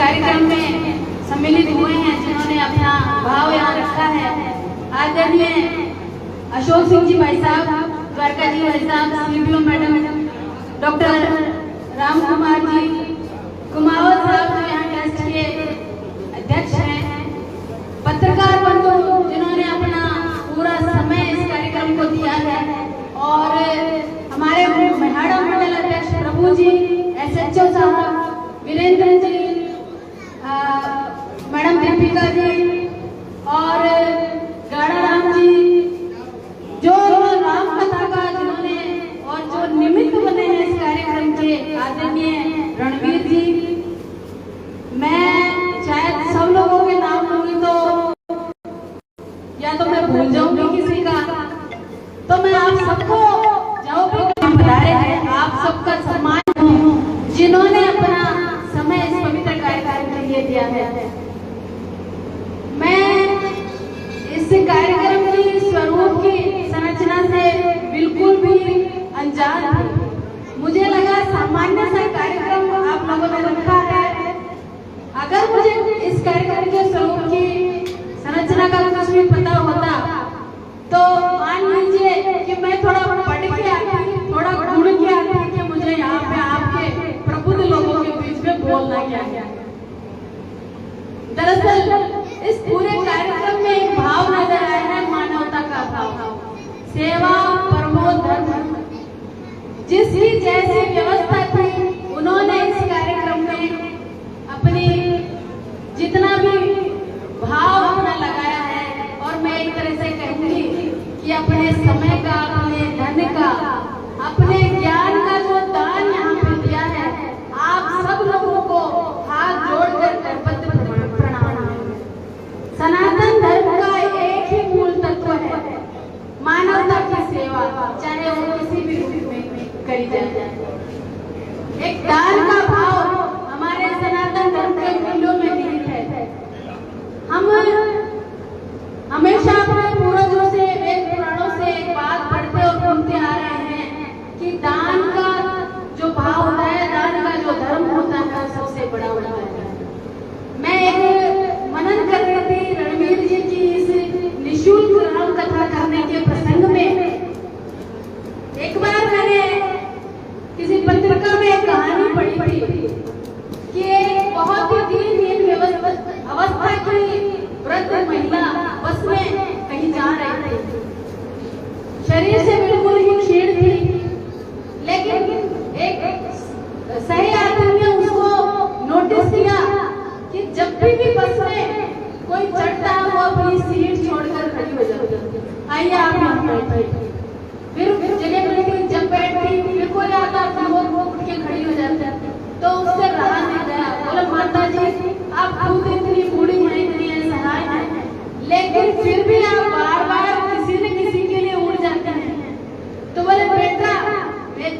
कार्यक्रम में सम्मिलित हुए हैं, जिन्होंने अपना भाव यहाँ रखा है। आदरणीय अशोक सिंह जी भाई साहब, द्वारका जी भाई साहब, CPO madam, doctor Ram Kumar ji, Kumawat साहब जो यहाँ ट्रस्ट के अध्यक्ष हैं, पत्रकार बंधु जिन्होंने अपना पूरा समय इस कार्यक्रम को दिया है, और हमारे महिला मंडल अध्यक्ष प्रभु जी, SHO साहब, वीरेंद्र जी, मैडम दीपिका जी और गाड़ा राम जी, जो राम कथा का जिन्होंने और जो निमित्त बने हैं इस कार्यक्रम के, आदरणीय रणवीर जी। मैं शायद सब लोगों के नाम लूंगी तो या तो मैं भूल जाऊंगी किसी का, तो मैं आप सबको जो भी पधारे हैं, आप सबका सम्मान करूं, जिन्होंने अपना समय इस पवित्र कार्यक्रम के लिए दिया है। मैं इस कार्यक्रम की स्वरूप की संरचना से बिल्कुल भी अनजान थी। मुझे लगा सामान्य सा कार्यक्रम आप लोगों ने रखा है। अगर मुझे इस कार्यक्रम के स्वरूप की संरचना का कुछ भी पता होता तो मान लीजिए कि मैं थोड़ा पढ़ के आती, थोड़ा ढूंढ के आती कि मुझे यहाँ पे आपके प्रबुद्ध लोगों के बीच में बोलना क्या है। दरअसल इस पूरे कार्यक्रम में एक भाव नजर आया है, मानवता का भाव, सेवा परमो धर्म। जिसकी जैसी व्यवस्था थी, उन्होंने इस कार्यक्रम में अपनी जितना भी भाव अपना लगाया है, और मैं एक तरह से कहूंगी कि अपने समय का, अपने धन का, अपने ज्ञान का जो दान यहाँ पे दिया है, आप सब लोगों को हाथ जोड़कर करबद्ध प्रणाम। सनातन धर्म का एक ही मूल तत्व है मानवता की सेवा, चाहे वो किसी भी रूप में करी जाए। एक दान का भाव हमारे सनातन धर्म के मूल्यों में निहित है। हम हमेशा अपने पूर्वजों से, वेद पुराणों से एक बात पढ़ते और सुनते आ रहे हैं कि दान का जो भाव होता है, दान का जो धर्म होता है, सबसे बड़ा होता है। मैं एक मनन कर रही थी रणवीर जी की इस निःशुल्क राम कथा करने के प्रसंग में। एक बार मैंने किसी पत्रिका में एक कहानी पढ़ी थी कि एक बहुत ही दीनहीन अवस्था की वृद्ध महिला बस में कहीं जा रही थी। शरीर से बिल्कुल ही क्षीण थी, लेकिन एक सही आदमी ने उसको नोटिस किया कि जब भी बस में कोई चढ़ता है वो अपनी सीट छोड़कर खड़ी हो जाती है, आइए आप यहाँ बैठिए। फिर जगह मिलती, जब बैठती फिर कोई आता था वो उठ के खड़ी हो जाती है। तो उससे रहा नहीं गया, बोला माता जी आप खुद इतनी बूढ़ी हैं, इतनी असहाय हैं, लेकिन फिर भी आप बार बार किसी न किसी के लिए उड़ जाते हैं। तो बोले बेटा,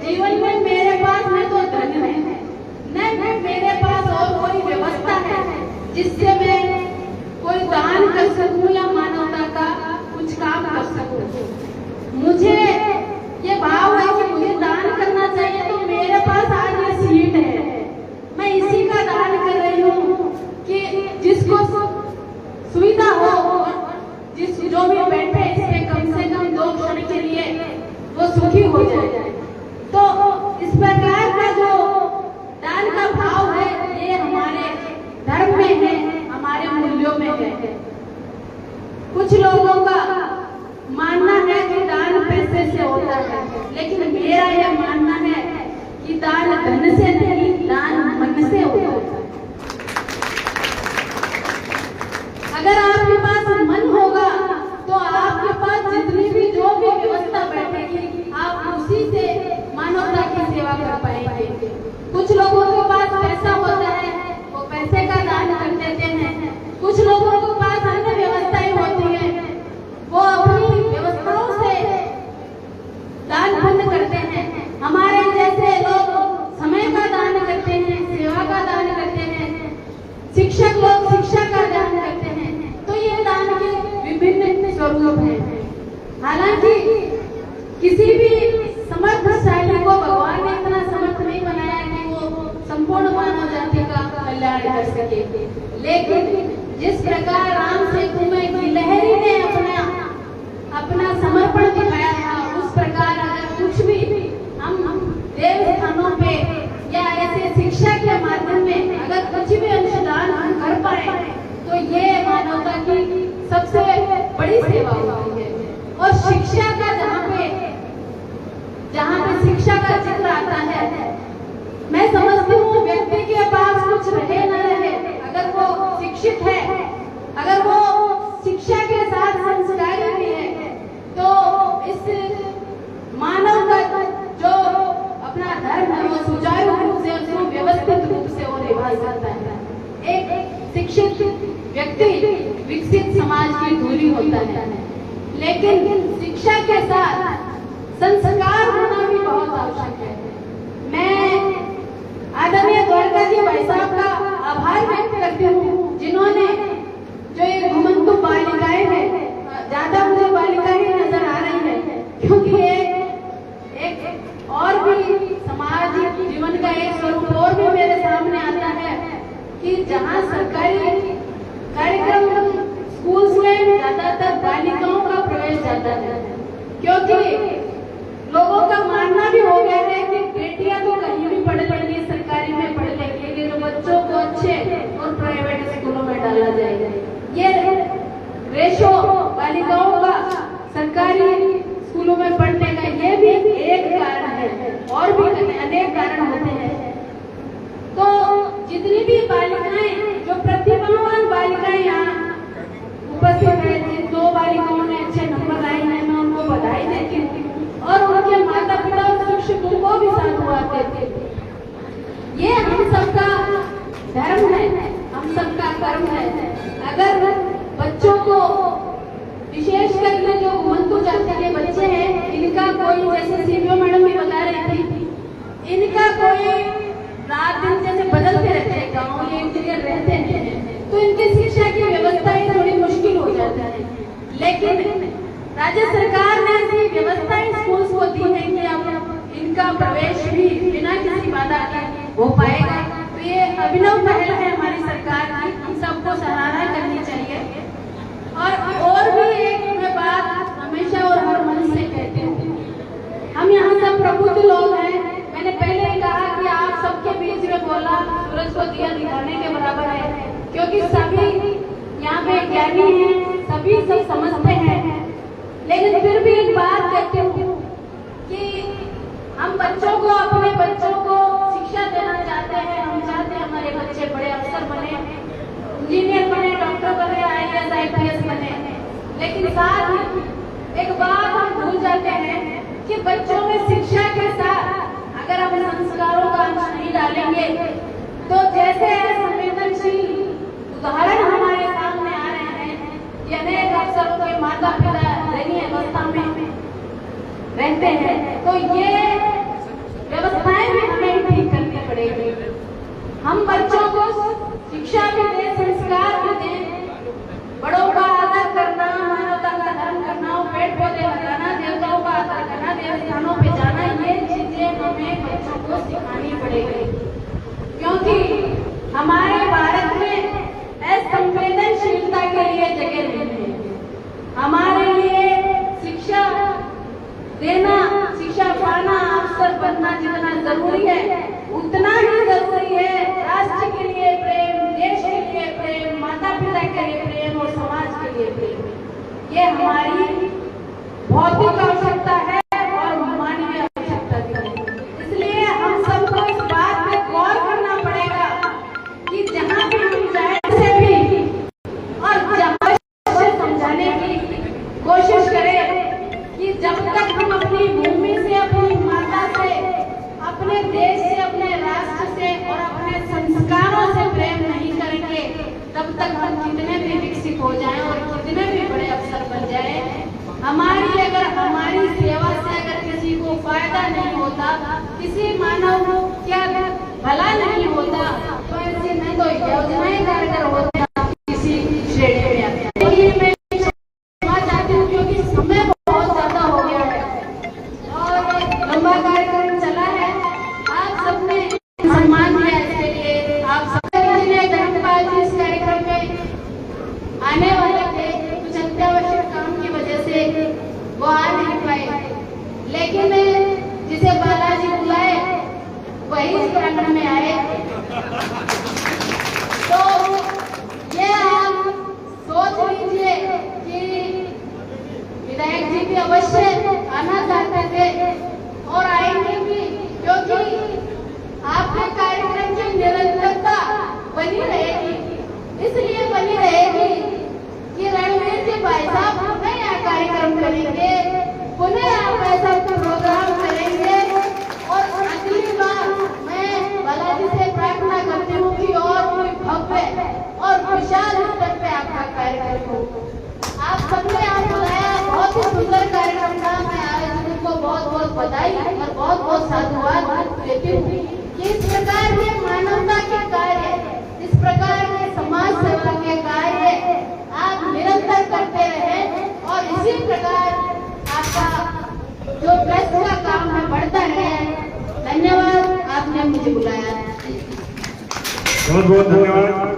जीवन में मेरे पास न तो धन है, न मेरे पास और कोई व्यवस्था है जिससे मैं कोई दान कर सकूं या मानवता का कुछ काम कर सकूं। मुझे ये भाव है कि मुझे दान करना चाहिए, तो मेरे पास आज ये सीट है, मैं इसी का दान कर रही हूँ कि जिसको सुविधा हो और जो भी बैठे इससे कम से कम 2 क्षण के लिए वो सुखी हो जाए। तो इस प्रकार का जो दान का भाव है, ये हमारे धर्म में है, हमारे मूल्यों में है। कुछ लोगों का मानना है कि दान पैसे से होता है, लेकिन मेरा यह मानना है कि दान धन से नहीं, दान मन से होता है। अगर आपके पास मन होगा तो आपके पास जितनी भी जो भी व्यवस्था बैठेगी, आप उसी से मानवता की सेवा कर पाएंगे। कुछ लोगों के पास पैसा होता है, वो पैसे का दान कर देते हैं। कुछ लोगों के पास अन्य व्यवस्थाएं होती है, वो अपनी व्यवस्थाओं से दान बंद करते हैं। हमारे जैसे लोग समय का दान करते हैं, सेवा का दान करते हैं। कर सके। लेकिन जिस प्रकार राम सेतु में गिलहरी ने अपना समर्पण दिखाया था, उस प्रकार अगर कुछ भी हम देव स्थानों पे या ऐसे शिक्षा के माध्यम में अगर कुछ भी अंशदान हम कर पाए तो ये मानवता की सबसे बड़ी सेवा होती है। और शिक्षा का जहाँ पे शिक्षा का जिक्र आता है, मैं समझती हूँ व्यक्ति के पास कुछ रहे न रहे, अगर वो शिक्षित है, अगर वो शिक्षा के साथ संस्कारी भी है, तो इस मानव का जो अपना धर्म है वो सुचारू रूप से, उसको व्यवस्थित रूप से वो निभा सकता है। एक शिक्षित व्यक्ति विकसित समाज की धूरी होता है, लेकिन शिक्षा के साथ संस्कार होना भी बहुत आवश्यक है। मैं आदरणीय द्वारका जी भाई साहब का आभार व्यक्त करती हूँ, जिन्होंने जो ये घुमंतु बालिकाएं हैं, ज्यादा मुझे बालिकाएं ही नजर आ रही है, क्योंकि एक और भी सामाजिक जीवन का एक स्वरूप और भी मेरे सामने आता है कि जहाँ सरकारी कार्यक्रम स्कूल्स में ज्यादातर बालिकाओं का प्रवेश जाता है, क्योंकि लोगों का मानना भी हो गया है कि बेटियां तो कहीं भी पढ़ लेंगी, सरकारी में पढ़ लेंगी, लेकिन बच्चों को अच्छे और प्राइवेट स्कूलों में डाला जाएगा। ये रेशो बालिकाओं का सरकारी स्कूलों में पढ़ने का ये भी एक कारण है, और भी अनेक कारण होते हैं। तो जितनी भी बालिकाएं, जो प्रतिभावान बालिकाएं यहाँ उपस्थित है, जिन 2 बालिकाओं ने अच्छे नंबर लाए हैं, मैं उनको बधाई देती हूँ और उनके माता पिता और शिक्षकों को भी साधुवाद देते हैं। ये हम सबका धर्म है, हम सबका कर्म है। अगर बच्चों को, विशेष करके जो घुमंतु जाति के बच्चे हैं, इनका कोई, जैसे सीबीओ मैडम भी बता रही थी, इनका कोई रात दिन जैसे बदलते रहते हैं, गाँव एक जगह रहते हैं, तो इनकी शिक्षा की व्यवस्था ही थोड़ी मुश्किल हो जाती है। लेकिन राज्य सरकार ने ऐसी व्यवस्थाएं स्कूल्स को दी है कि अब इनका प्रवेश भी बिना किसी बाधा के हो पाएगा। तो ये अभिनव पहल है हमारी सरकार की, हम सबको सराहना करनी चाहिए। और भी एक मैं बात हमेशा और हर मन से कहती हूँ, हम यहाँ सब प्रबुद्ध लोग हैं। मैंने पहले ही कहा कि आप सबके बीच में बोला सूरज को दिया दिखाने के बराबर है, क्योंकि सभी यहाँ पे ज्ञानी हैं, सभी सब समझते हैं। लेकिन फिर भी एक बात कहती हूँ कि हम बच्चों को, अपने बच्चों को शिक्षा देना चाहते हैं। हम चाहते हैं हमारे बच्चे बड़े अफसर बने, इंजीनियर बने, डॉक्टर बने, IAS IPS बने, लेकिन साथ ही एक बात हम भूल जाते हैं कि बच्चों में शिक्षा के साथ अगर हम संस्कारों का अंश नहीं डालेंगे, तो जैसे संवेदनशील उदाहरण हमारे सामने आ रहे हैं कि अनेक अफसरों के माता पिता दयनीय अवस्था में रहते हैं, तो ये व्यवस्थाएं भी हमें ठीक करनी पड़ेगी। हम बच्चों को शिक्षा भी दें, संस्कार भी दें, बड़ों का आदर करना, मानवता का धर्म करना, पेड़ पौधे लगाना, देवताओं का आदर करना, देव स्थानों पे जाना, ये चीजें हमें बच्चों को सिखानी पड़ेगी। क्योंकि हमारे भारत में असंवेदनशीलता के लिए जगह नहीं है। हमारे लिए शिक्षा देना, शिक्षा पाना, अवसर बनना जितना जरूरी है, उतना ही जरूरी है राष्ट्र के लिए प्रेम, देश के लिए प्रेम, माता पिता के लिए प्रेम और समाज के लिए प्रेम। ये हमारी भौतिक आवश्यकता है और मानवीय आवश्यकता भी है। इसलिए हम सबको इस बात पे गौर करना पड़ेगा कि जहाँ भी हम जाए से भी और जहाँ से समझाने की कोशिश करें कि जब तक हम अपनी भूमि से, अपनी माता से, अपने देश से, अपने राष्ट्र बधाई और बहुत बहुत साधुवाद देती हूँ कि इस प्रकार के मानवता के कार्य, इस प्रकार के समाज सेवा के कार्य आप निरंतर करते रहे और इसी प्रकार आपका जो प्रेस का काम है बढ़ता रहे। धन्यवाद, आपने मुझे बुलाया। बहुत बहुत धन्यवाद।